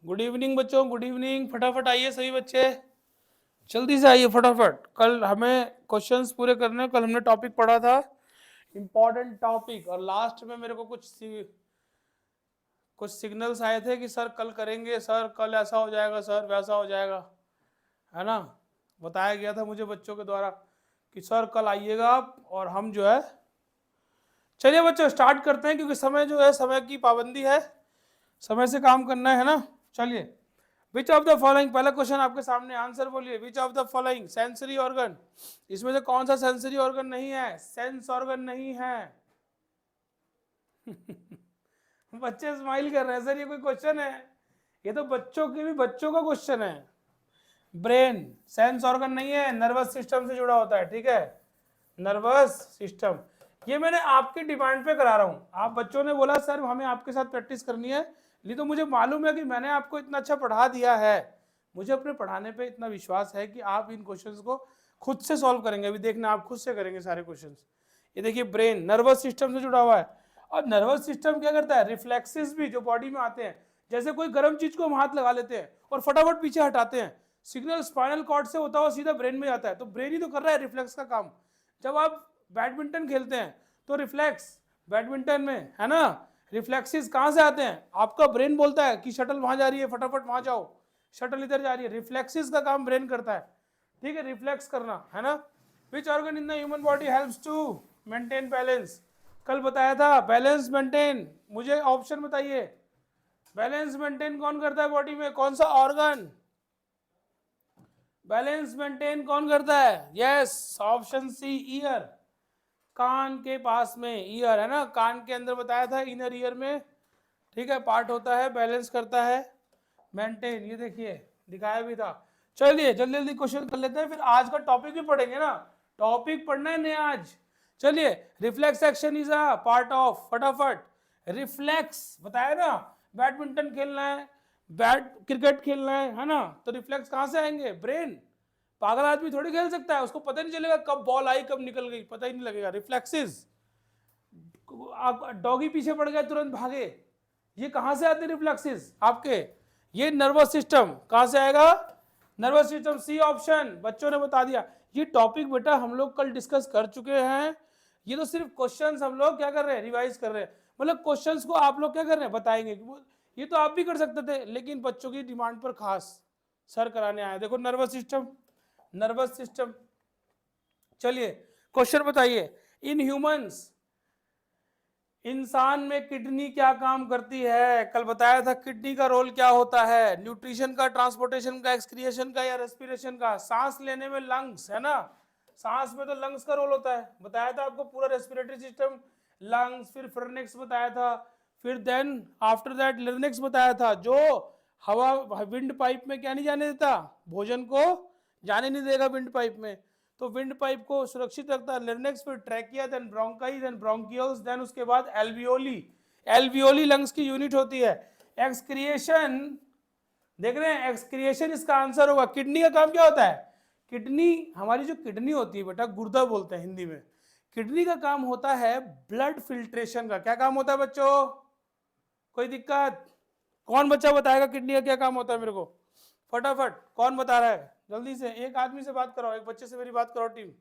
Good evening बच्चों, good evening. फटाफट आइए सभी बच्चे, जल्दी से आइए फटाफट। कल हमें क्वेश्चंस पूरे करने हैं। कल हमने टॉपिक पढ़ा था इम्पोर्टेंट टॉपिक, और लास्ट में मेरे को कुछ सिग्नल्स आए थे कि सर कल करेंगे, सर कल ऐसा हो जाएगा, सर वैसा हो जाएगा, है ना। बताया गया था मुझे बच्चों के द्वारा कि सर कल आइएगा आप, और हम जो है, चलिए बच्चों स्टार्ट करते हैं क्योंकि समय जो है, समय की पाबंदी है, समय से काम करना है ना। चलिए, विच ऑफ द फॉलोइंग, पहला क्वेश्चन आपके सामने, आंसर बोलिए। Which of the following sensory organ, इसमें से कौन सा सेंसरी ऑर्गन नहीं है, सेंस ऑर्गन नहीं है? बच्चे स्माइल कर रहे हैं, सर ये कोई क्वेश्चन है? ये तो बच्चों के भी बच्चों का क्वेश्चन है। ब्रेन सेंस ऑर्गन नहीं है, नर्वस सिस्टम से जुड़ा होता है, ठीक है, नर्वस सिस्टम। ये मैंने आपकी डिमांड पे करा रहा हूँ। आप बच्चों ने बोला सर हमें आपके साथ प्रैक्टिस करनी है, नहीं तो मुझे मालूम है कि मैंने आपको इतना अच्छा पढ़ा दिया है, मुझे अपने पढ़ाने पे इतना विश्वास है कि आप इन क्वेश्चंस को खुद से सॉल्व करेंगे। अभी देखना, आप खुद से करेंगे सारे क्वेश्चंस। ये देखिए, ब्रेन नर्वस सिस्टम से जुड़ा हुआ है, और नर्वस सिस्टम क्या करता है, रिफ्लेक्सेस भी जो बॉडी में आते हैं, जैसे कोई गर्म चीज को हम हाथ लगा लेते हैं और फटाफट पीछे हटाते हैं, सिग्नल स्पाइनल कॉर्ड से होता हुआ सीधा ब्रेन में जाता है, तो ब्रेन ही तो कर रहा है रिफ्लेक्स का काम। जब आप बैडमिंटन खेलते हैं तो रिफ्लेक्स बैडमिंटन में है ना, रिफ्लेक्सेस कहां से आते हैं, आपका ब्रेन बोलता है कि शटल वहां जा रही है, फटाफट वहां जाओ, शटल इधर जा रही है, रिफ्लेक्सेस का काम ब्रेन करता है, ठीक है, रिफ्लेक्स करना, है ना। Which organ in the human body helps to maintain balance, कल बताया था, बैलेंस मेंटेन, मुझे ऑप्शन बताइए, बैलेंस मेंटेन कौन करता है बॉडी में, कौन सा ऑर्गन बैलेंस मेंटेन कौन करता है? यस, ऑप्शन सी, ईयर, कान के पास में ईयर है ना, कान के अंदर बताया था, इनर ईयर में, ठीक है, पार्ट होता है, बैलेंस करता है, मेंटेन, ये देखिए दिखाया भी था। चलिए जल्दी जल्दी क्वेश्चन कर लेते हैं, फिर आज का टॉपिक भी पढ़ेंगे ना, टॉपिक पढ़ना है नया आज। चलिए, reflex action is a part of, फटाफट, रिफ्लेक्स बताया ना, बैडमिंटन खेलना है, क्रिकेट खेलना है ना, तो रिफ्लेक्स कहां से आएंगे, ब्रेन। पागल आदमी थोड़ी खेल सकता है, उसको पता नहीं चलेगा कब बॉल आई कब निकल गई, पता ही नहीं लगेगा, रिफ्लेक्सेस। डॉगी पीछे पड़ गया तुरंत भागे, ये कहां से आते रिफ्लेक्सेस आपके, ये नर्वस सिस्टम कहां से आएगा, नर्वस सिस्टम, सी ऑप्शन, बच्चों ने बता दिया। ये टॉपिक बेटा हम लोग कल डिस्कस कर चुके हैं, ये तो सिर्फ क्वेश्चंस हम लोग क्या कर रहे हैं, रिवाइज कर रहे हैं, मतलब क्वेश्चंस को आप लोग क्या कर रहे हैं, बताएंगे। ये तो आप भी कर सकते थे, लेकिन बच्चों की डिमांड पर खास सर कराने आए। देखो नर्वस सिस्टम, नर्वस सिस्टम। चलिए क्वेश्चन बताइए, इन ह्यूमंस, इंसान में किडनी क्या काम करती है, कल बताया था किडनी का रोल क्या होता है, न्यूट्रिशन का, ट्रांसपोर्टेशन का, एक्सक्रिएशन का, या रेस्पिरेशन का, सांस लेने में लंग्स है ना, सांस में तो लंग्स का रोल होता है, बताया था आपको, पूरा रेस्पिरेटरी सिस्टम, लंग्स, फिर फ्रनेक्स बताया था, फिर देन आफ्टर दैट लिर्नेक्स बताया था, जो हवा विंड पाइप में क्या नहीं जाने देता, भोजन को जाने नहीं देगा विंड पाइप में, तो विंड पाइप को सुरक्षित रखता है लिर्नेक्स, फिर trachea, then bronchi, then bronchioles, then उसके बाद एल्वियोली, एल्वियोली लंग्स की यूनिट होती है। एक्सक्रिएशन देख रहे हैं, एक्सक्रिएशन इसका आंसर होगा। किडनी का काम क्या होता है, किडनी, हमारी जो किडनी होती है बेटा, गुर्दा बोलते हैं हिंदी में, किडनी का काम होता है ब्लड फिल्ट्रेशन का। क्या काम होता है बच्चों, कोई दिक्कत, कौन बच्चा बताएगा किडनी का क्या काम होता है मेरे को, फटाफट कौन बता रहा है, जल्दी से, एक आदमी से बात कराओ, एक बच्चे से मेरी बात कराओ टीम,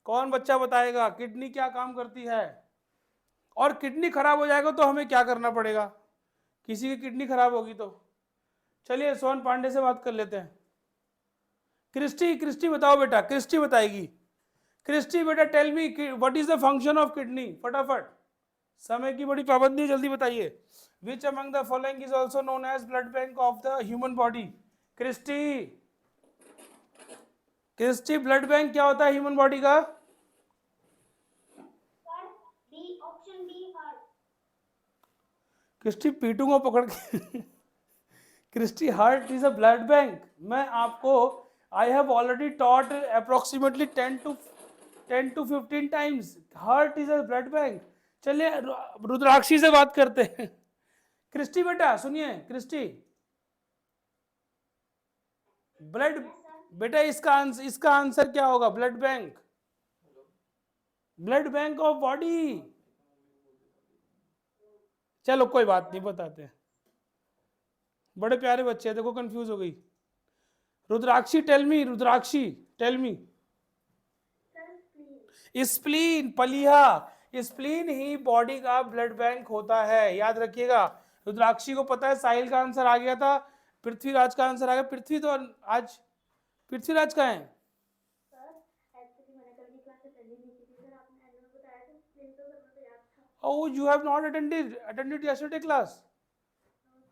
कौन बच्चा बताएगा किडनी क्या काम करती है, और किडनी खराब हो जाएगा तो हमें क्या करना पड़ेगा, किसी की किडनी खराब होगी तो। चलिए सोहन पांडे से बात कर लेते हैं, क्रिस्टी, क्रिस्टी बताओ बेटा, क्रिस्टी बताएगी, क्रिस्टी बेटा tell me what is the function of kidney, फटाफट, समय की बड़ी पाबंदी, जल्दी बताइए। Which among the following is also known as blood bank of the human body, Christy, Christy blood bank क्या होता है ह्यूमन बॉडी का, क्रिस्टी पीटूंगा पकड़ के। Christy heart is a blood bank, मैं आपको, I have already taught approximately 10 to 15 times, heart is a blood bank. चलिए रुद्राक्षी से बात करते हैं, क्रिस्टी बेटा सुनिए, क्रिस्टी ब्लड, बेटा इसका आंसर क्या होगा, blood bank, blood bank of body, चलो कोई बात नहीं बताते हैं, बड़े प्यारे बच्चे हैं, देखो कंफ्यूज हो गई। Rudrakshi tell me, Rudrakshi tell me. Spleen, पलीहा। स्प्लीन ही बॉडी का ब्लड बैंक होता है, याद रखिएगा। रुद्राक्षी को पता है, साहिल का आंसर आ गया था, पृथ्वीराज का आंसर आ गया। पृथ्वी तो आज, पृथ्वीराज का है। Oh, you have not attended yesterday class?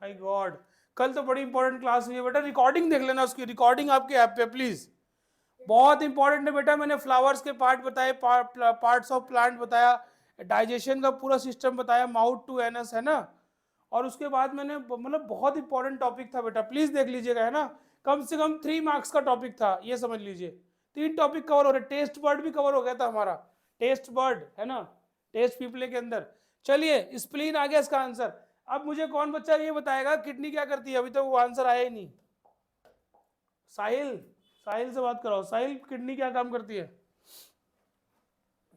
My God, कल तो बड़ी इंपॉर्टेंट क्लास हुई है बेटा, रिकॉर्डिंग देख लेना उसकी, रिकॉर्डिंग आपके ऐप पे प्लीज। बहुत इंपॉर्टेंट है बेटा, मैंने फ्लावर्स के पार्ट बताए, पार्ट्स ऑफ प्लांट बताया, डाइजेशन का पूरा सिस्टम बताया, माउथ टू एनस, है ना। और उसके बाद मैंने मतलब बहुत इंपॉर्टेंट टॉपिक था बेटा, प्लीज देख लीजिएगा, है ना। कम से कम 3 मार्क्स का टॉपिक था, ये समझ लीजिए। 3 टॉपिक कवर हो रहे, टेस्ट बर्ड भी कवर हो गया था हमारा, टेस्ट बर्ड, है ना, टेस्ट पीपले के अंदर। चलिए, स्प्लीन आ गया इसका आंसर। अब मुझे कौन बच्चा ये बताएगा किडनी क्या करती है, अभी तो वो आंसर आया ही नहीं। साहिल, साहिल से बात कराओ। साहिल, किडनी क्या काम करती है?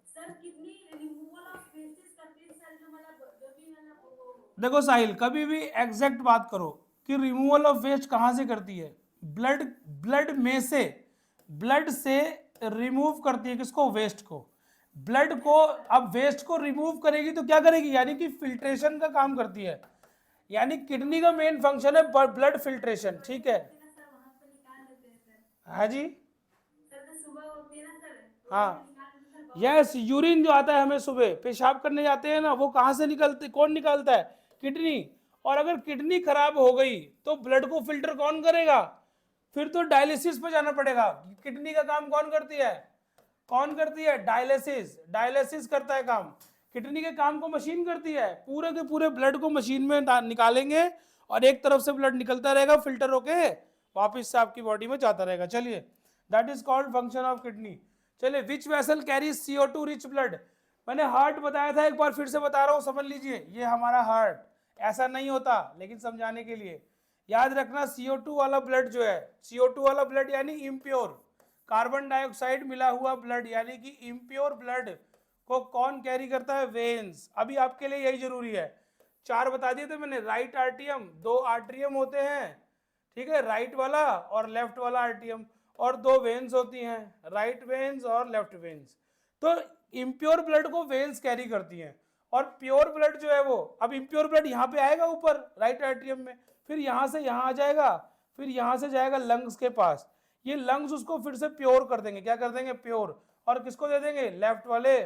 Sir kidney removal of wastage करती है सर, जो मतलब जो भी मतलब देखो साहिल, कभी भी एग्जैक्ट बात करो कि रिमूवल ऑफ वेस्ट कहां से करती है। ब्लड, ब्लड में से, ब्लड से रिमूव करती है किसको? वेस्ट को, ब्लड को। अब वेस्ट को रिमूव करेगी तो क्या करेगी, यानी कि फिल्ट्रेशन का काम करती है। यानी किडनी का मेन फंक्शन है ब्लड फिल्ट्रेशन, ठीक है। सर वहां पर निकाल देते हैं सर। हाँ जी, सर तो सुबह होती है ना सर, हाँ, निकाल देते हैं सर। यस, यूरिन जो आता है हमें सुबह पेशाब करने जाते हैं ना, वो कहाँ से निकलते, कौन निकालता है? किडनी। और अगर किडनी खराब हो गई तो ब्लड को फिल्टर कौन करेगा? फिर तो डायलिसिस पे जाना पड़ेगा। किडनी का काम कौन करती है? कौन करती है? डायलिसिस, डायलिसिस करता है काम। किडनी के काम को मशीन करती है, पूरे के पूरे ब्लड को मशीन में निकालेंगे और एक तरफ से ब्लड निकलता रहेगा, फिल्टर होके वापस से आपकी बॉडी में जाता रहेगा। चलिए, that is called function of kidney. चलिए, which vessel carry CO2 rich blood. मैंने हार्ट बताया था, एक बार फिर से बता रहा हूं, समझ लीजिए, ये हमारा हार्ट, ऐसा नहीं होता, लेकिन समझाने के लिए याद रखना। CO2 वाला ब्लड जो है, CO2 वाला ब्लड यानी इम्प्योर, कार्बन डाइऑक्साइड मिला हुआ ब्लड, यानी कि इम्प्योर ब्लड को कौन कैरी करता है? वेन्स। अभी आपके लिए यही जरूरी है, 4 बता दिए थे मैंने। राइट आर्टियम, 2 आर्ट्रियम होते हैं, ठीक है, राइट वाला और लेफ्ट वाला आर्टियम, और 2 वेन्स होती हैं, राइट वेन्स और लेफ्ट वेन्स। तो इम्प्योर ब्लड को वेन्स कैरी करती हैं, और प्योर ब्लड जो है वो, अब इम्प्योर ब्लड यहाँ पे आएगा ऊपर राइट आर्टियम में, फिर यहाँ से यहाँ आ जाएगा, फिर यहाँ से जाएगा लंग्स के पास, ये लंग्स उसको फिर से प्योर कर देंगे, क्या कर देंगे? प्योर। और किसको दे देंगे? लेफ्ट वाले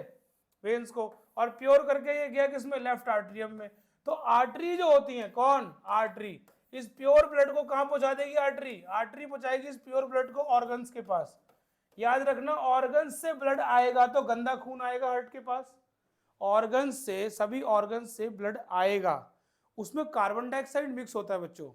वेन्स को। और प्योर करके ये गया किसमें? लेफ्ट आर्टरियम में। तो आर्टरी जो होती है, कौन? आर्टरी, इस प्योर ब्लड को कहां पहुंचा देगी? आर्टरी, आर्टरी पहुंचाएगी इस प्योर ब्लड को ऑर्गन्स के पास। याद रखना, ऑर्गन्स से ब्लड आएगा तो गंदा खून आएगा हार्ट के पास, ऑर्गन्स से, सभी ऑर्गन्स से ब्लड आएगा, उसमें कार्बन डाइऑक्साइड मिक्स होता है बच्चों।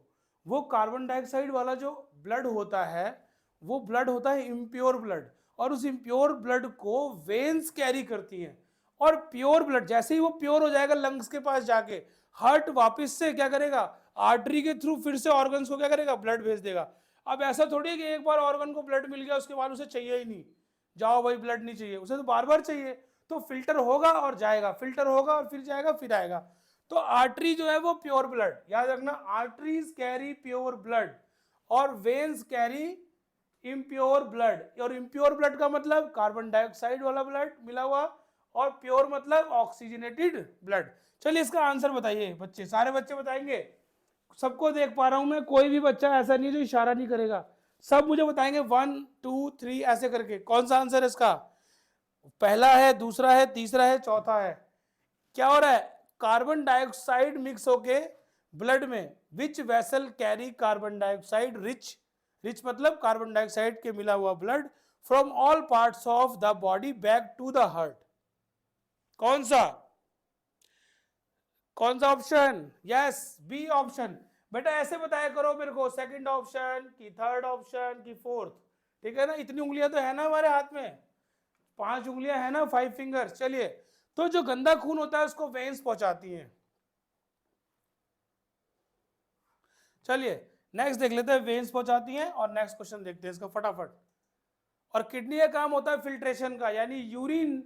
वो कार्बन डाइऑक्साइड वाला जो ब्लड होता है, वो ब्लड होता है इम्प्योर ब्लड, और उस इम्प्योर ब्लड को वेन्स कैरी करती हैं। और प्योर ब्लड जैसे ही वो प्योर हो जाएगा लंग्स के पास जाके, हार्ट वापस से क्या करेगा? आर्टरी के थ्रू फिर से ऑर्गन्स को क्या करेगा? ब्लड भेज देगा। अब ऐसा थोड़ी है कि एक बार ऑर्गन को ब्लड मिल गया उसके बाद उसे चाहिए ही नहीं, जाओ भाई ब्लड नहीं चाहिए, उसे तो बार बार चाहिए। तो फिल्टर होगा और जाएगा, फिल्टर होगा और फिर जाएगा, फिर आएगा। तो आर्टरी जो है वो प्योर ब्लड, याद रखना, आर्टरीज कैरी प्योर ब्लड और वेन्स कैरी इम्प्योर ब्लड। और इम्प्योर ब्लड का मतलब कार्बन डाइऑक्साइड वाला ब्लड मिला हुआ, और प्योर मतलब ऑक्सीजनेटेड ब्लड। चलिए, इसका आंसर बताइए बच्चे, सारे बच्चे बताएंगे? सबको देख पा रहा हूं मैं, कोई भी बच्चा ऐसा नहीं जो इशारा नहीं करेगा, सब मुझे बताएंगे 1 2 3 ऐसे करके। कौन सा आंसर है इसका? पहला है, दूसरा है, तीसरा है, चौथा है। क्या हो रहा है? कार्बन डाइऑक्साइड मिक्स होके ब्लड में, which vessel carry carbon dioxide rich, rich मतलब कार्बन डाइऑक्साइड के मिला हुआ blood, from all parts of the body back to the heart. कौन सा? कौन सा ऑप्शन? Yes, B option. बेटा ऐसे बताया करो मेरे को, सेकंड ऑप्शन की, थर्ड ऑप्शन की, फोर्थ, ठीक है ना। इतनी उंगलियां तो है ना हमारे हाथ में, 5 उंगलियां है ना, 5 फिंगर्स। चलिए, तो जो गंदा खून होता है उसको वेन्स पहुंचाती हैं। चलिए नेक्स्ट देख लेते हैं, वेन्स पहुंचाती हैं, और नेक्स्ट क्वेश्चन देखते हैं इसका फटाफट। और किडनी का काम होता है फिल्ट्रेशन का, यानी यूरिन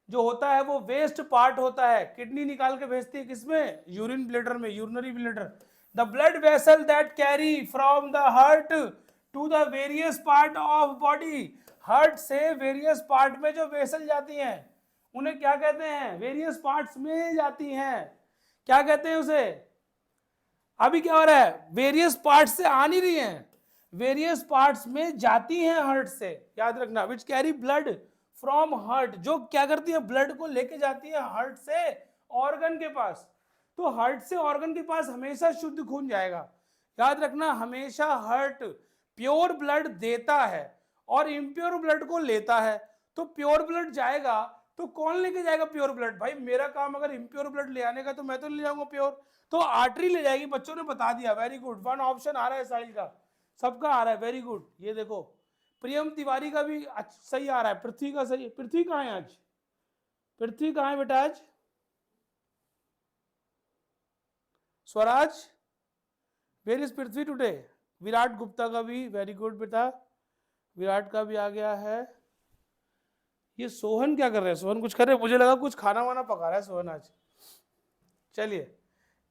जो होता है वो वेस्ट पार्ट होता है, किडनी निकाल के भेजती है किसमें? यूरिन ब्लेडर में, urinary bladder. The blood vessel that carry from the heart to the various part of body. Heart से वेरियस पार्ट में जो वेसल जाती हैं उन्हें क्या कहते हैं? वेरियस पार्ट्स में जाती हैं, क्या कहते हैं उसे? अभी क्या हो रहा है? वेरियस पार्ट्स से आ नहीं रही हैं, वेरियस पार्ट्स में जाती हैं हार्ट से, याद रखना। Which carry blood from heart, जो क्या करती है? ब्लड को लेके जाती है हार्ट से ऑर्गन के पास। तो हार्ट से ऑर्गन के पास हमेशा शुद्ध खून जाएगा, याद रखना। हमेशा हार्ट प्योर ब्लड देता है और इम्प्योर ब्लड को लेता है। तो प्योर ब्लड जाएगा तो कौन लेके जाएगा प्योर ब्लड? भाई मेरा काम अगर इम्प्योर ब्लड ले आने का तो मैं तो ले जाऊंगा प्योर, तो आर्टरी ले जाएगी। बच्चों ने बता दिया, वेरी गुड। वन ऑप्शन आ रहा है साहिल का, सबका आ रहा है, वेरी गुड। ये देखो प्रियम तिवारी का भी सही आ रहा है, पृथ्वी का सही। पृथ्वी कहाँ है आज? पृथ्वी कहाँ है बेटा आज? Swaraj, where is Prithvi today? Virat Gupta का भी वेरी गुड बेटा, विराट का भी आ गया है। ये सोहन क्या कर रहे हैं? सोहन कुछ कर रहे हैं, मुझे लगा कुछ खाना वाना पका रहा है सोहन आज। चलिए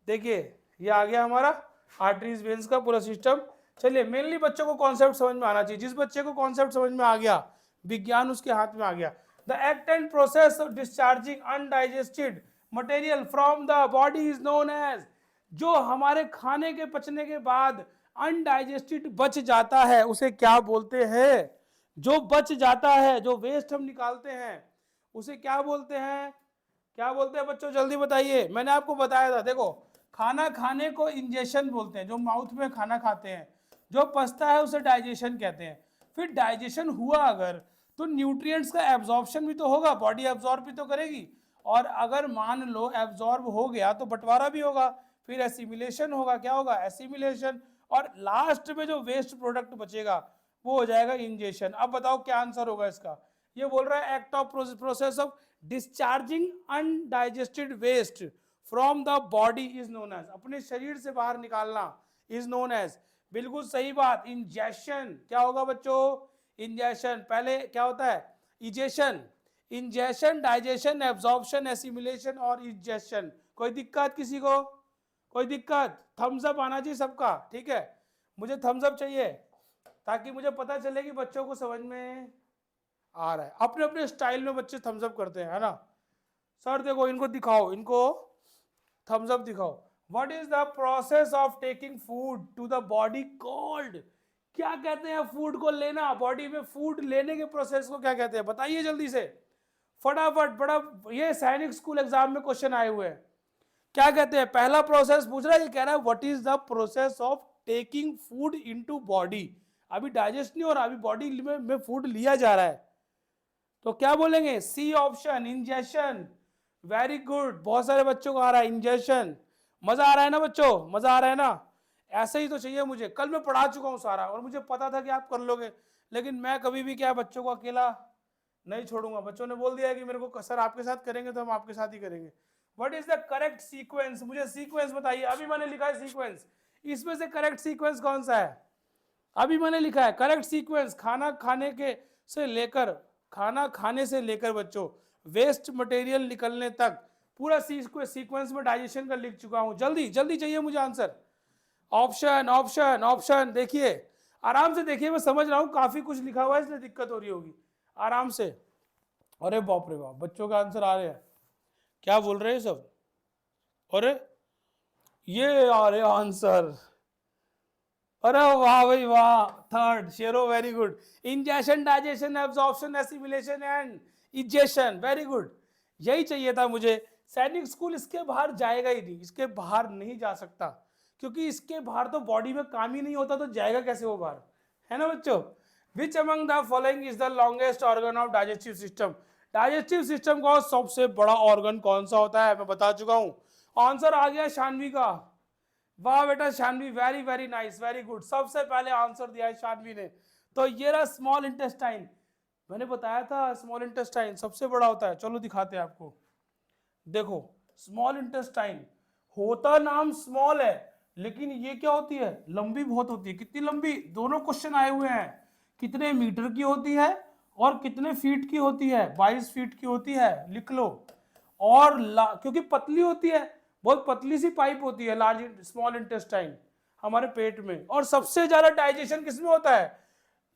देखिए, ये आ गया हमारा आर्टरीज वेन्स का पूरा सिस्टम। चलिए, मेनली बच्चों को कॉन्सेप्ट समझ में आना चाहिए। जिस बच्चे को कॉन्सेप्ट समझ में आ गया, विज्ञान उसके हाथ में आ गया। The act and process of discharging undigested material from the body is known as, जो हमारे खाने के पचने के बाद अनडाइजेस्टेड बच जाता है उसे क्या बोलते हैं? जो बच जाता है, जो वेस्ट हम निकालते हैं उसे क्या बोलते हैं? क्या बोलते हैं बच्चों, जल्दी बताइए। मैंने आपको बताया था, देखो खाना खाने को इंजेशन बोलते हैं, जो माउथ में खाना खाते हैं, जो पचता है उसे डाइजेशन कहते हैं। फिर डाइजेशन हुआ अगर, तो न्यूट्रिएंट्स का एब्जॉर्प्शन भी तो होगा, बॉडी एब्जॉर्ब भी तो करेगी। और अगर मान लो एब्जॉर्ब हो गया तो बंटवारा भी होगा, फिर एसिमिलेशन होगा। क्या होगा? एसिमिलेशन। और लास्ट में जो वेस्ट प्रोडक्ट बचेगा वो हो जाएगा इंजेशन। अब बताओ क्या आंसर होगा इसका? ये बोल रहा है act of process of discharging undigested waste from the body is known as, अपने शरीर से बाहर निकालना इज नोन एज। बिल्कुल सही बात, इंजेशन। क्या होगा बच्चों? इंजेशन। पहले क्या होता है? Egestion, ingestion, digestion, absorption, assimilation और इंजेशन। कोई दिक्कत किसी को? कोई दिक्कत? थम्स अप आना चाहिए सबका, ठीक है? मुझे थम्स अप चाहिए ताकि मुझे पता चले कि बच्चों को समझ में आ रहा है। अपने अपने स्टाइल में बच्चे थम्स अप करते हैं, है ना? सर देखो इनको दिखाओ, इनको थम्स अप दिखाओ। What is the process of taking food to the body called? क्या कहते हैं फूड को लेना? बॉडी में फूड लेने के प्रोसेस को क्या कहते हैं? बताइए जल्दी से, फटाफट। बड़ा ये सैनिक स्कूल एग्जाम में क्वेश्चन आए हुए हैं। क्या कहते हैं? पहला प्रोसेस पूछ रहा है, ये कह रहा है what is the process of taking food into body. अभी डाइजेस्ट नहीं हो रहा, अभी बॉडी में फूड लिया जा रहा है, तो क्या बोलेंगे? C option, ingestion. Very good, बहुत सारे बच्चों को आ रहा है इंजेशन। मजा आ रहा है ना बच्चों? मजा आ रहा है ना? ऐसे ही तो चाहिए मुझे। कल मैं पढ़ा चुका हूँ सारा और मुझे पता था कि आप कर लोगे, लेकिन मैं कभी भी क्या बच्चों को अकेला नहीं छोड़ूंगा। बच्चों ने बोल दिया है कि मेरे को सर आपके साथ करेंगे तो हम आपके साथ ही करेंगे। What is the correct sequence? मुझे सीक्वेंस बताइए। अभी मैंने लिखा है सीक्वेंस, इसमें से करेक्ट सीक्वेंस कौन सा है? अभी मैंने लिखा है करेक्ट सीक्वेंस, खाना खाने के से लेकर, खाना खाने से लेकर बच्चों वेस्ट मटेरियल निकलने तक पूरा सीक्वेंस में डाइजेशन का लिख चुका हूं। जल्दी जल्दी चाहिए मुझे आंसर। ऑप्शन ऑप्शन ऑप्शन, देखिए आराम से देखिए, मैं समझ रहा हूं काफी कुछ लिखा हुआ है इसलिए दिक्कत हो रही होगी, आराम से। अरे बाप रे बाप, बच्चों का आंसर आ रहे हैं, क्या बोल रहे हैं सब? अरे ये आ रहे आंसर, अरे वाह भाई वाह। थर्ड शेरो, very good. Ingestion, digestion, absorption, assimilation and egestion, very good. यही चाहिए था मुझे। सैनिक स्कूल इसके बाहर जाएगा ही नहीं, इसके बाहर नहीं जा सकता, क्योंकि इसके बाहर तो बॉडी में काम ही नहीं होता, तो जाएगा कैसे वो बाहर, है ना बच्चों? विच among the following is the longest organ of digestive system? Digestive system का सबसे बड़ा ऑर्गन कौन सा होता है? मैं बता चुका हूं। आंसर आ गया शानवी का। वाह बेटा Shanvi, very very nice, very good. सबसे पहले आंसर दिया है शानवी ने। तो ये रहा स्मॉल इंटेस्टाइन। मैंने बताया था स्मॉल इंटेस्टाइन सबसे बड़ा होता है। चलो दिखाते हैं आपको। देखो स्मॉल इंटेस्टाइन, होता नाम स्मॉल है, लेकिन ये क्या होती है? लंबी बहुत होती है। कितनी लंबी? दोनों क्वेश्चन आए हुए हैं। कितने मीटर की होती है और कितने फीट की होती है? 22 फीट की होती है, लिख लो। और क्योंकि पतली होती है, बहुत पतली सी पाइप होती है लार्ज स्मॉल इंटेस्टाइन हमारे पेट में। और सबसे ज्यादा डाइजेशन किसमें होता है?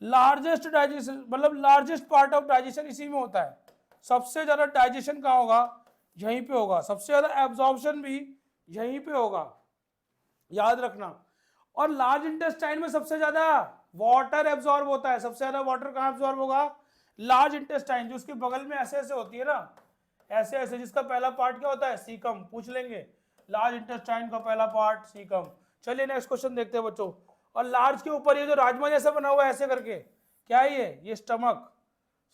लार्जेस्ट डाइजेशन मतलब लार्जेस्ट पार्ट ऑफ डाइजेशन इसी में होता है। सबसे ज्यादा डाइजेशन कहाँ होगा? यहीं पे होगा। सबसे ज्यादा एब्जॉर्प्शन भी यहीं पे होगा, याद रखना। और लार्ज इंटेस्टाइन में सबसे ज्यादा वाटर एब्जॉर्ब होता है। सबसे ज्यादा वाटर कहाँ एब्जॉर्ब होगा? लार्ज इंटेस्टाइन, जो उसके बगल में ऐसे ऐसे होती है ना, ऐसे ऐसे, जिसका पहला पार्ट क्या होता है? सीकम। पूछ लेंगे लार्ज इंटेस्टाइन का पहला पार्ट सीकम। चलिए नेक्स्ट क्वेश्चन देखते हैं बच्चों। और लार्ज के ऊपर ये जो राजमा जैसा बना हुआ है ऐसे करके, क्या है ये स्टमक।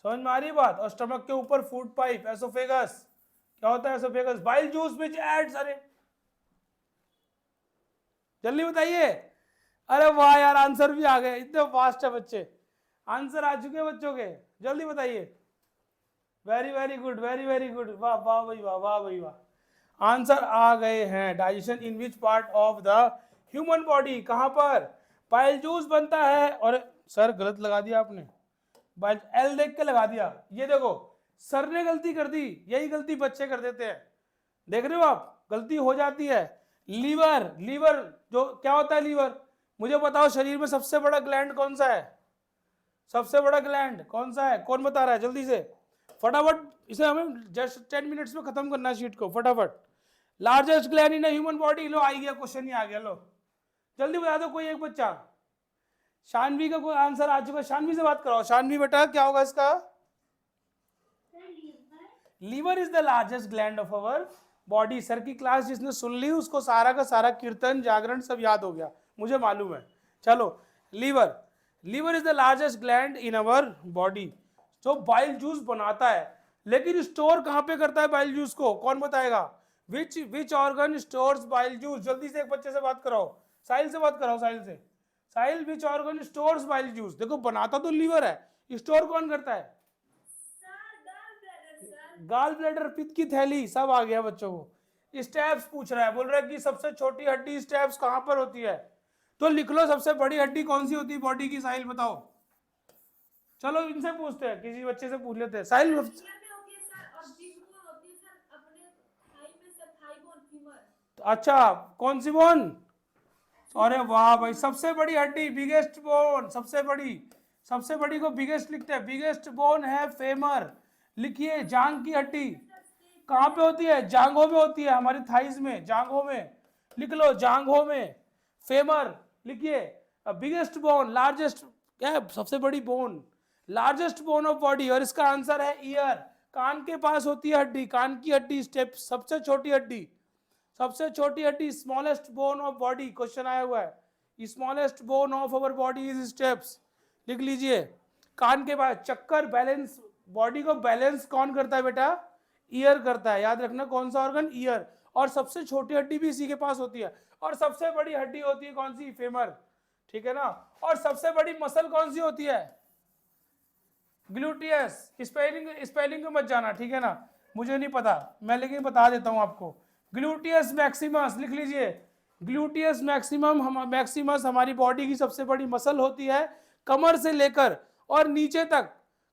समझ में आ रही बात? और स्टमक के ऊपर फूड पाइप एसोफेगस। क्या होता है oesophagus? Bile juice which aids, अरे जल्दी बताइए। अरे वाह यार, आंसर भी आ गए, इतने फास्ट है बच्चे, आंसर आ चुके हैं बच्चों के। जल्दी बताइए। Very very good, very very good, वाह वाह भाई वाह, वाह भाई वाह। आंसर आ गए हैं। Digestion in which part of the human body, कहां पर? बाइल जूस बनता है। और सर गलत लगा दिया आपने, बाइल एल देख के लगा दिया। ये देखो सर ने गलती कर दी, यही गलती बच्चे कर देते हैं। देख रहे हो आप, गलती हो जाती है। लीवर, लीवर जो क्या होता है? लीवर, मुझे बताओ शरीर में सबसे बड़ा ग्लैंड कौन सा है? सबसे बड़ा ग्लैंड कौन सा है? कौन बता रहा है? जल्दी से फटाफट, इसे हमें जस्ट 10 मिनट्स में खत्म करना है शीट को, फटाफट। Largest gland in human body, लो आ गया क्वेश्चन, ही आ गया। लो जल्दी बता दो कोई एक बच्चा। शानवी का कोई आंसर आ चुका है, शानवी से बात कराओ। शानवी बेटा क्या होगा इसका? Liver is the largest gland of our body. Sir की क्लास जिसने सुन ली उसको सारा का सारा कीर्तन जागरण सब याद हो गया, मुझे मालूम है। चलो, liver, liver is the largest gland in our body, जो बाइल जूस बनाता है। लेकिन स्टोर कहां पे करता है बाइल जूस को? कौन बताएगा? विच ऑर्गन स्टोर्स बाइल जूस? जल्दी से एक बच्चे से बात कराओ, साहिल से बात कराओ, साहिल से। Sahil, which organ stores bile juice? देखो बनाता तो लीवर है, स्टोर कौन करता है? गाल ब्लैडर, पित्त की थैली, सब आ गया बच्चों को। स्टेप्स पूछ रहा है, बोल रहा है कि सबसे छोटी हड्डी स्टेप्स कहां पर होती है? तो लिख लो सबसे बड़ी हड्डी कौन सी होती है बॉडी की? साहिल बताओ। चलो इनसे पूछते हैं, किसी बच्चे से पूछ लेते हैं। साहिल, अच्छा कौन सी बोन? अरे वाह भाई, सबसे बड़ी हड्डी, बिगेस्ट बोन, सबसे बड़ी को बिगेस्ट लिखते हैं। बिगेस्ट बोन है फेमर। लिखिए, जांग की हड्डी कहां पे होती है? जांघों में होती है, हमारी थाइज में, जांघों में। लिख लो, जांघों में। फेमर लिखिए। बिगेस्ट बोन, लार्जेस्ट, क्या सबसे बड़ी bone, largest bone of body. और इसका आंसर है ईयर। कान के पास होती है हड्डी, कान की हड्डी स्टेप, सबसे छोटी हड्डी, सबसे छोटी हड्डी, smallest bone of body. Question आया हुआ है, smallest bone of our body is steps. लिख लीजिए, कान के पास। चक्कर, बैलेंस, बॉडी को बैलेंस कौन करता है बेटा? ईयर करता है, याद रखना। कौन सा ऑर्गन? ईयर। और सबसे छोटी हड्डी भी इसी के पास होती है। और सबसे बड़ी हड्डी होती है कौन सी? फेमर, ठीक है ना। और सबसे बड़ी मसल कौन सी होती है? ग्लूटियस। स्पेलिंग को मत जाना, ठीक है ना, मुझे नहीं पता मैं, लेकिन बता देता हूं आपको। ग्लूटियस मैक्सिमस, लिख लीजिए। ग्लूटियस मैक्सिमस हमारी बॉडी की सबसे बड़ी मसल होती है, कमर से लेकर और नीचे तक।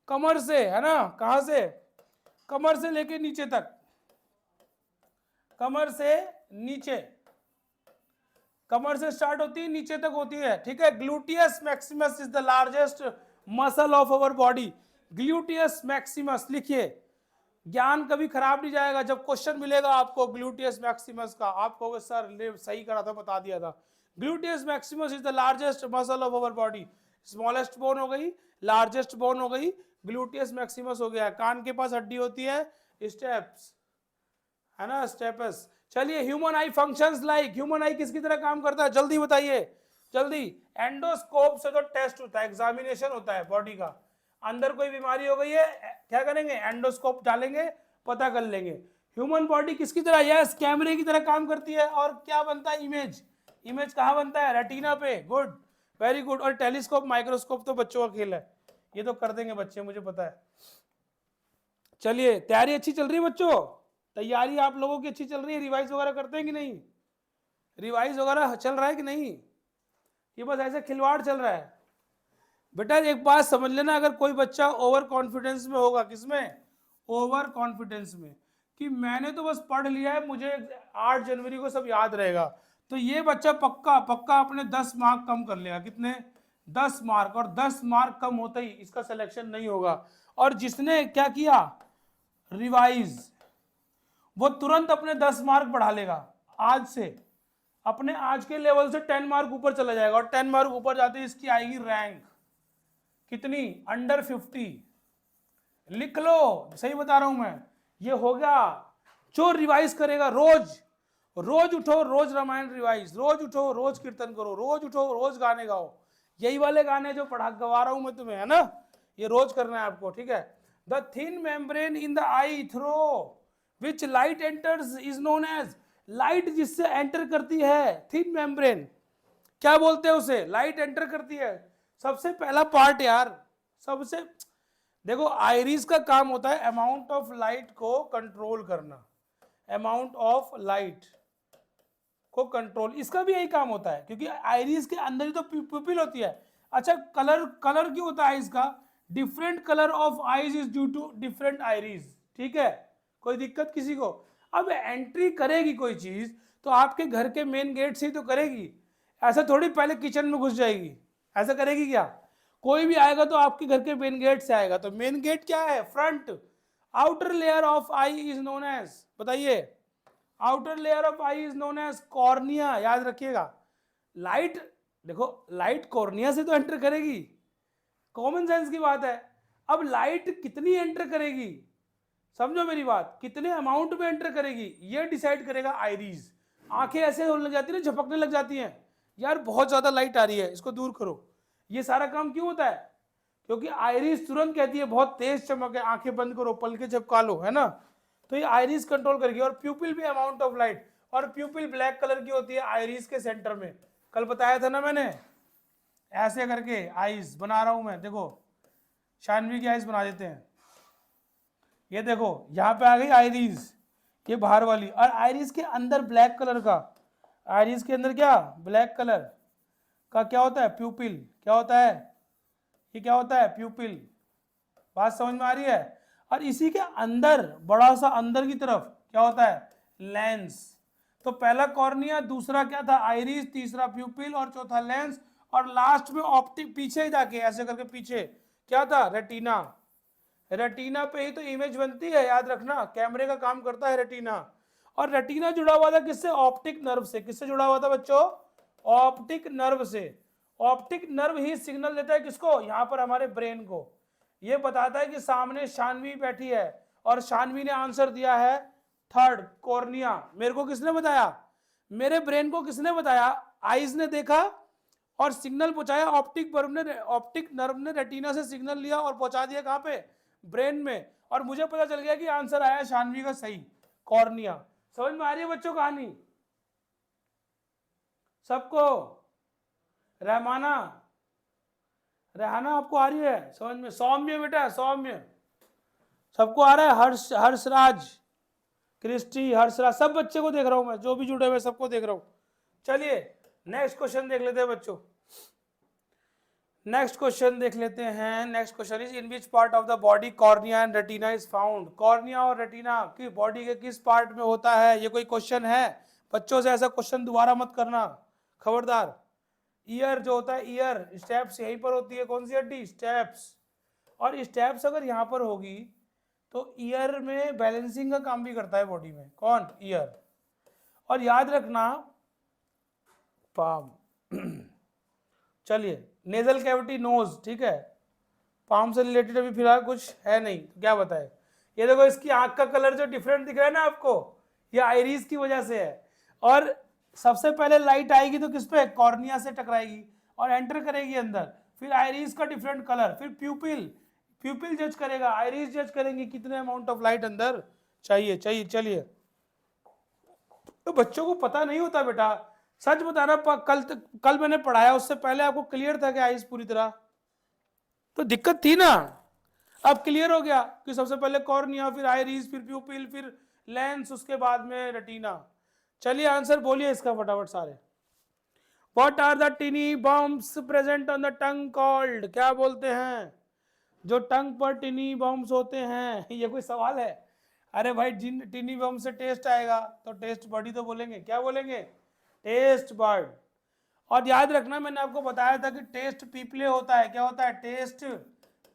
कमर से, है ना, कहां से? कमर से लेकर नीचे तक, कमर से नीचे, कमर से स्टार्ट होती है, नीचे तक होती है, ठीक है। Gluteus Maximus is the largest muscle of our body. Gluteus Maximus लिखिए। ज्ञान कभी खराब नहीं जाएगा। जब क्वेश्चन मिलेगा आपको ग्लूटियस मैक्सिमस का, आप कहोगे सर ने सही करा था, बता दिया था। Gluteus Maximus is the largest muscle of our body. Smallest bone हो गई, लार्जेस्ट बोन हो गई, ग्लूटियस मैक्सिमस हो गया। कान के पास हड्डी होती है, स्टेप्स, है ना, स्टेपस। चलिए, ह्यूमन आई फंक्शंस लाइक, ह्यूमन आई किसकी तरह काम करता है? जल्दी बताइए, जल्दी। एंडोस्कोप से तो टेस्ट होता है, एग्जामिनेशन होता है बॉडी का। अंदर कोई बीमारी हो गई है, क्या करेंगे? एंडोस्कोप डालेंगे, पता कर लेंगे। ह्यूमन बॉडी किसकी तरह? यस, कैमरे की तरह काम करती है। और क्या बनता है? इमेज। इमेज कहाँ बनता है? रेटिना पे। Good, very good. और टेलीस्कोप, माइक्रोस्कोप तो बच्चों का खेल है, ये तो कर देंगे बच्चे, मुझे पता है। चलिए, तैयारी अच्छी चल रही है बच्चों? तैयारी आप लोगों की अच्छी चल रही है? रिवाइज वगैरह करते हैं कि नहीं? रिवाइज वगैरह चल रहा है कि नहीं? ये बस ऐसे खिलवाड़ चल रहा है? बेटा एक बात समझ लेना, अगर कोई बच्चा ओवर कॉन्फिडेंस में होगा, किसमें? ओवर कॉन्फिडेंस में, कि मैंने तो बस पढ़ लिया है, मुझे 8 जनवरी को सब याद रहेगा, तो ये बच्चा पक्का पक्का अपने 10 मार्क कम कर लेगा। कितने? 10 मार्क। और 10 मार्क कम होते ही इसका सिलेक्शन नहीं होगा। और जिसने क्या किया, रिवाइज, वो तुरंत अपने 10 मार्क बढ़ा लेगा आज से, अपने आज के लेवल से 10 मार्क ऊपर चला जाएगा। और 10 मार्क ऊपर जाते ही इसकी आएगी रैंक कितनी? अंडर 50। लिख लो, सही बता रहा हूं मैं, ये हो गया। जो रिवाइज करेगा, रोज रोज उठो, रोज रामायण रिवाइज, रोज उठो, रोज कीर्तन करो, रोज उठो, रोज गाने गाओ, यही वाले गाने जो पढ़ा गवा रहा हूं मैं तुम्हें, है ना, ये रोज करना है आपको, ठीक है। The thin membrane in the eye through which light enters is known as, light जिससे एंटर करती है, थिन मेम्ब्रेन, क्या बोलते हैं उसे? लाइट एंटर करती है। सबसे पहला पार्ट यार, सबसे देखो, आइरिस का काम होता है अमाउंट ऑफ लाइट को कंट्रोल करना, अमाउंट ऑफ लाइट को कंट्रोल, इसका भी यही काम होता है, क्योंकि आइरिस के अंदर ही तो प्यूपिल होती है। अच्छा, कलर क्यों होता है इसका? Different colour of eyes is due to different iris, ठीक है, कोई दिक्कत किसी को? अब एंट्री करेगी कोई चीज तो आपके घर के मेन गेट से ही तो करेगी, ऐसा थोड़ी पहले किचन में घुस जाएगी, ऐसा करेगी क्या? कोई भी आएगा तो आपके घर के मेन गेट से आएगा। तो मेन गेट क्या है? Front. Outer layer of eye is known as, बताइए, outer layer of eye is known as cornea, याद रखिएगा। लाइट, देखो, लाइट कॉर्निया से तो एंटर करेगी, कॉमन सेंस की बात है। अब लाइट कितनी एंटर करेगी, समझो मेरी बात, कितने अमाउंट में एंटर करेगी, ये डिसाइड करेगा आइरिस। आंखें ऐसे होने लग जाती है ना, झपकने लग जाती हैं, यार बहुत ज्यादा लाइट आ रही है, इसको दूर करो। ये सारा काम क्यों होता है? क्योंकि आइरिस तुरंत कहती है बहुत तेज चमक है, आंखें बंद करो, पलके झपका लो, है ना, तो ये आइरिस कंट्रोल करेगी। और प्यूपिल भी अमाउंट ऑफ लाइट, और प्यूपिल ब्लैक कलर की होती है आइरिस के सेंटर में, कल बताया था ना मैंने, ऐसे करके आइज बना रहा हूं मैं, देखो शानवी की आइज बना देते हैं, ये देखो यहाँ पे आ गई आइरिस, ये बाहर वाली, और आइरिस के अंदर ब्लैक कलर का, आइरिस के अंदर क्या, ब्लैक कलर का क्या होता है? प्यूपिल। क्या होता है ये? क्या होता है? प्यूपिल। बात समझ में आ रही है? और इसी के अंदर, बड़ा सा अंदर की तरफ क्या होता है? लेंस। तो पहला कॉर्निया, दूसरा क्या था? आइरिस, तीसरा प्यूपिल, और चौथा लेंस, और लास्ट में ऑप्टिक, पीछे जाके ऐसे करके पीछे क्या था? रेटिना। रेटिना पे ही तो इमेज बनती है, याद रखना, कैमरे का काम करता है रेटिना। और रेटिना जुड़ा हुआ था किससे? ऑप्टिक नर्व से। किससे जुड़ा हुआ था बच्चों? ऑप्टिक नर्व से। ऑप्टिक नर्व ही सिग्नल देता है किसको? यहाँ पर हमारे ब्रेन को। ये बताता है कि सामने शानवी बैठी है, और शानवी ने आंसर दिया है थर्ड, कॉर्निया। मेरे को किसने बताया? मेरे ब्रेन को किसने बताया? आईज ने देखा और सिग्नल पहुंचाया, ऑप्टिक नर्व ने रेटिना से सिग्नल लिया और पहुंचा दिया कहां पे? ब्रेन में। और मुझे पता चल गया कि आंसर आया शानवी का सही, कॉर्निया। समझ में आ रही है बच्चों कहानी सबको? रहमाना, रेहाना आपको आ रही है समझ में? सौम्य बेटा, सौम्य सबको आ रहा है? हर्षराज, क्रिस्टी, हर्षराज, सब बच्चे को देख रहा हूं मैं, जो भी जुड़े हुए सबको देख रहा हूं। चलिए नेक्स्ट क्वेश्चन देख लेते हैं बच्चों। नेक्स्ट क्वेश्चन देख लेते हैं। Next question is, in which part of the body cornea and retina is found? Cornea और रेटिना की बॉडी के किस पार्ट में होता है? ये कोई क्वेश्चन है? बच्चों से ऐसा क्वेश्चन दोबारा मत करना, खबरदार। ईयर जो होता है, ईयर स्टेप्स यहीं पर होती है, कौन सी हड्डी? स्टेप्स। और स्टेप्स अगर यहाँ पर होगी तो ईयर में बैलेंसिंग का काम भी करता है बॉडी में। कौन? ईयर। और याद रखना पाम चलिए, नेजल कैविटी, नोज, ठीक है, पाम से रिलेटेड अभी फिलहाल कुछ है नहीं, तो क्या बताए? ये देखो, इसकी आंख का कलर जो डिफरेंट दिख रहा है ना आपको, ये आइरिस की वजह से है। और सबसे पहले लाइट आएगी तो किस पे? कॉर्निया से टकराएगी और एंटर करेगी अंदर, फिर आइरिस का डिफरेंट कलर, फिर प्यूपिल, प्यूपिल जज करेगा, आइरिस जज करेंगे कितने अमाउंट ऑफ लाइट अंदर चाहिए। चलिए, तो बच्चों को पता नहीं होता बेटा, सच बताना, कल मैंने पढ़ाया उससे पहले आपको क्लियर था कि आइस पूरी तरह? तो दिक्कत थी ना, अब क्लियर हो गया कि सबसे पहले कॉर्निया, फिर आइरिस, फिर प्यूपिल, फिर लेंस, उसके बाद में रेटिना। चलिए आंसर बोलिए इसका फटाफट सारे। What are the tiny bumps present on the tongue called? क्या बोलते हैं जो टंग पर टिनी बम्स होते हैं? ये कोई सवाल है? अरे भाई टिनी वर्म से टेस्ट आएगा तो टेस्ट बर्ड ही तो बोलेंगे, क्या बोलेंगे, टेस्ट बर्ड। और याद रखना मैंने आपको बताया था कि टेस्ट पीपले होता है, क्या होता है, टेस्ट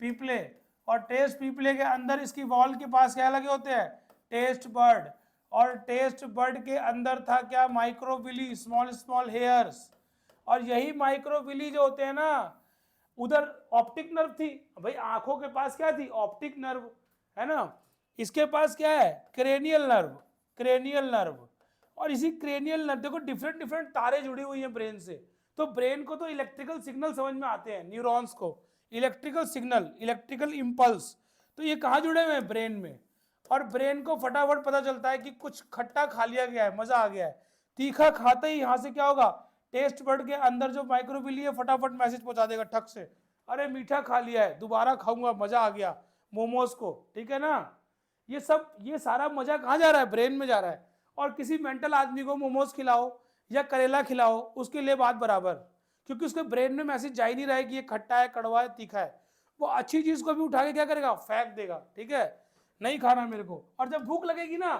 पीपले। और टेस्ट पीपले के अंदर इसकी वॉल के पास क्या लगे होते हैं, टेस्ट बर्ड। और टेस्ट बर्ड के अंदर था क्या, माइक्रोविली, स्मॉल स्मॉल हेयर्स। और यही माइक्रोविली जो होते हैं ना, उधर ऑप्टिक नर्व थी भाई, आंखों के पास क्या थी, ऑप्टिक नर्व, है ना। इसके पास क्या है, क्रेनियल नर्व, क्रेनियल नर्व। और इसी क्रेनियल नर्व, देखो डिफरेंट डिफरेंट तारे जुड़ी हुई हैं ब्रेन से। तो ब्रेन को तो इलेक्ट्रिकल सिग्नल समझ में आते हैं, न्यूरॉन्स को इलेक्ट्रिकल सिग्नल, इलेक्ट्रिकल इंपल्स। तो ये कहाँ जुड़े हुए हैं, ब्रेन में। और ब्रेन को फटाफट पता चलता है कि कुछ खट्टा खा लिया गया है, मजा आ गया है। तीखा खाते ही यहाँ से क्या होगा, टेस्ट बर्ड के अंदर जो माइक्रोविली है फटाफट मैसेज पहुंचा देगा ठक से, अरे मीठा खा लिया है, दोबारा खाऊंगा, मजा आ गया, मोमोज को, ठीक है ना। ये सब, ये सारा मजा कहाँ जा रहा है, ब्रेन में जा रहा है। और किसी मेंटल आदमी को मोमोज खिलाओ या करेला खिलाओ, उसके लिए बात बराबर, क्योंकि उसके ब्रेन में मैसेज जा ही नहीं रहा है कि ये खट्टा है, कड़वा है, तीखा है। वो अच्छी चीज को भी उठा के क्या करेगा, फेंक देगा, ठीक है, नहीं खाना मेरे को। और जब भूख लगेगी ना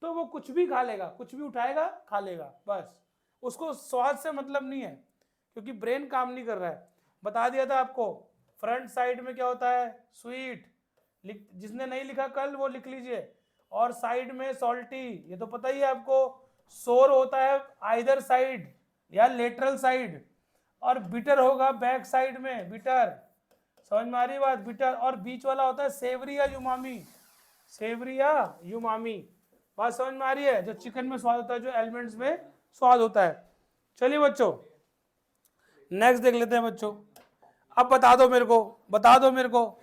तो वो कुछ भी खा लेगा, कुछ भी उठाएगा खा लेगा, बस उसको स्वाद से मतलब नहीं है, क्योंकि ब्रेन काम नहीं कर रहा है। बता दिया था आपको, फ्रंट साइड में क्या होता है, स्वीट, जिसने नहीं लिखा कल वो लिख लीजिए। और साइड में सॉल्टी, ये तो पता ही है आपको। सोर होता है आइदर साइड या लेटरल साइड। और बिटर होगा बैक साइड में, बिटर, समझ में आ रही बात, बिटर। और बीच वाला होता है सेवरी या युमामी, सेवरी या युमामी, बात समझ में आ रही है। जो चिकन में स्वाद होता है, जो एलिमेंट्स में स्वाद होता है। चलिए बच्चों नेक्स्ट देख लेते हैं बच्चों। अब बता दो मेरे को, बता दो मेरे को,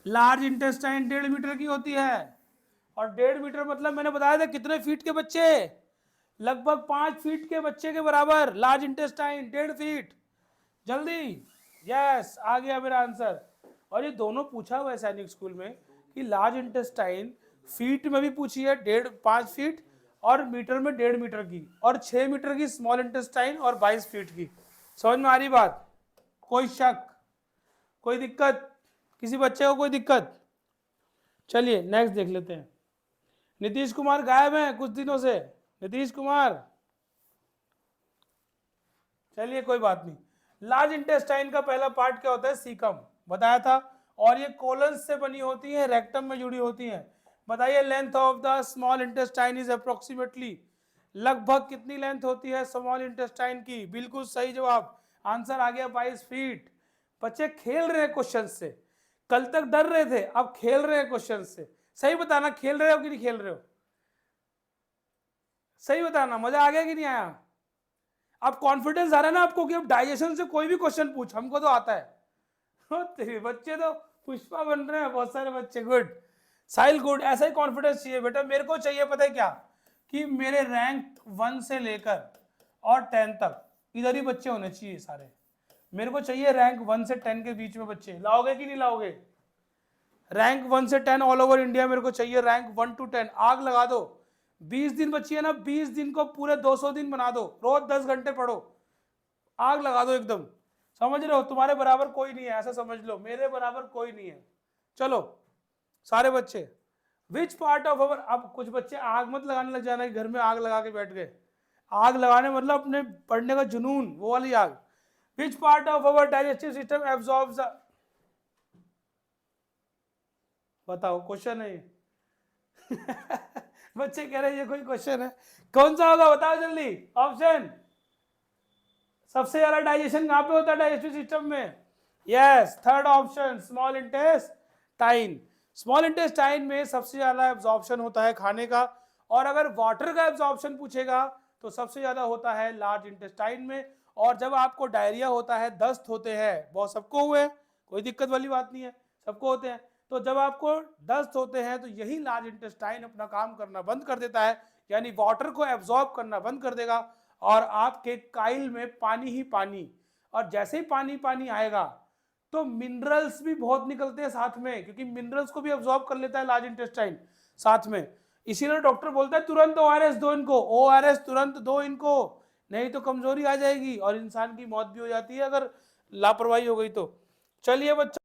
लार्ज इंटेस्टाइन 1.5 मीटर की होती है। और 1.5 मीटर मतलब मैंने बताया था कितने फीट के बच्चे, लगभग 5 फीट के बच्चे के बराबर लार्ज इंटेस्टाइन, 1.5 फीट। जल्दी, यस आ गया मेरा आंसर। और ये दोनों पूछा हुआ है सैनिक स्कूल में कि लार्ज इंटेस्टाइन फीट में भी पूछी है, 5 फीट, और मीटर में 1.5 मीटर की, और 6 मीटर की स्मॉल इंटेस्टाइन, और 22 फीट की। समझ में आ रही बात, कोई शक, कोई दिक्कत, किसी बच्चे को कोई दिक्कत। चलिए नेक्स्ट देख लेते हैं। नीतीश कुमार गायब हैं कुछ दिनों से, नीतीश कुमार, चलिए कोई बात नहीं। लार्ज इंटेस्टाइन का पहला पार्ट क्या होता है, सीकम, बताया था। और ये कोलन से बनी होती है, रेक्टम में जुड़ी होती हैं। बताइए length of the small intestine is approximately, लगभग कितनी लेंथ होती है स्मॉल इंटेस्टाइन की, बिल्कुल सही जवाब, आंसर आ गया 22 फीट। बच्चे खेल रहे हैं क्वेश्चन से, कल तक डर रहे थे, अब खेल रहे हैं क्वेश्चन से। सही बताना, खेल रहे हो कि नहीं खेल रहे हो, सही बताना, मजा आ गया कि नहीं आया। अब कॉन्फिडेंस आ रहा है ना आपको कि अब डाइजेशन से कोई भी क्वेश्चन पूछ, हमको तो आता है। तेरे बच्चे तो पुष्पा बन रहे हैं बहुत सारे बच्चे, गुड साहिल, गुड, ऐसा ही कॉन्फिडेंस चाहिए बेटा। मेरे को चाहिए पता है क्या, कि मेरे रैंक 1 से लेकर और 10 तक इधर ही बच्चे होने चाहिए सारे। मेरे को चाहिए रैंक 1 से 10 के बीच में बच्चे। लाओगे कि नहीं लाओगे, रैंक 1 से 10 ऑल ओवर इंडिया मेरे को चाहिए, रैंक 1 to 10। आग लगा दो, 20 दिन बची है ना, 20 दिन को पूरे 200 दिन बना दो, रोज 10 घंटे पढ़ो, आग लगा दो एकदम। समझ रहे हो, तुम्हारे बराबर कोई नहीं है, ऐसा समझ लो, मेरे बराबर कोई नहीं है। चलो सारे बच्चे, विच पार्ट ऑफ अवर, अब कुछ बच्चे आग मत लगाने लग जाना कि घर में आग लगा के बैठ गए। आग लगाने मतलब अपने पढ़ने का जुनून, वो वाली आग। Which part of our digestive system absorbs, बताओ क्वेश्चन है ये। बच्चे कह रहे हैं ये कोई क्वेश्चन है, कौन सा होगा बताओ जल्दी ऑप्शन। सबसे ज्यादा डाइजेशन कहां पे होता है डाइजेस्टिव सिस्टम में, yes third option, small intestine. Small intestine में सबसे ज्यादा एब्जॉर्प्शन होता है खाने का। और अगर वाटर का एब्जॉर्प्शन पूछेगा तो सबसे ज्यादा होता है लार्ज इंटेस्टाइन में। और जब आपको डायरिया होता है, दस्त होते हैं, बहुत सबको हुए हैं, कोई दिक्कत वाली बात नहीं है, सबको होते हैं। तो जब आपको दस्त होते हैं तो यही लार्ज इंटेस्टाइन अपना काम करना बंद कर देता है, यानी वाटर को एब्जॉर्ब करना बंद कर देगा, और आपके काइल में पानी ही पानी। और जैसे ही पानी पानी आएगा तो मिनरल्स भी बहुत निकलते हैं साथ में, क्योंकि मिनरल्स को भी एब्जॉर्ब कर लेता है लार्ज इंटेस्टाइन साथ में। इसीलिए डॉक्टर बोलता है तुरंत ORS दो इनको, ORS तुरंत दो इनको, नहीं तो कमजोरी आ जाएगी और इंसान की मौत भी हो जाती है अगर लापरवाही हो गई तो। चलिए बच्चों।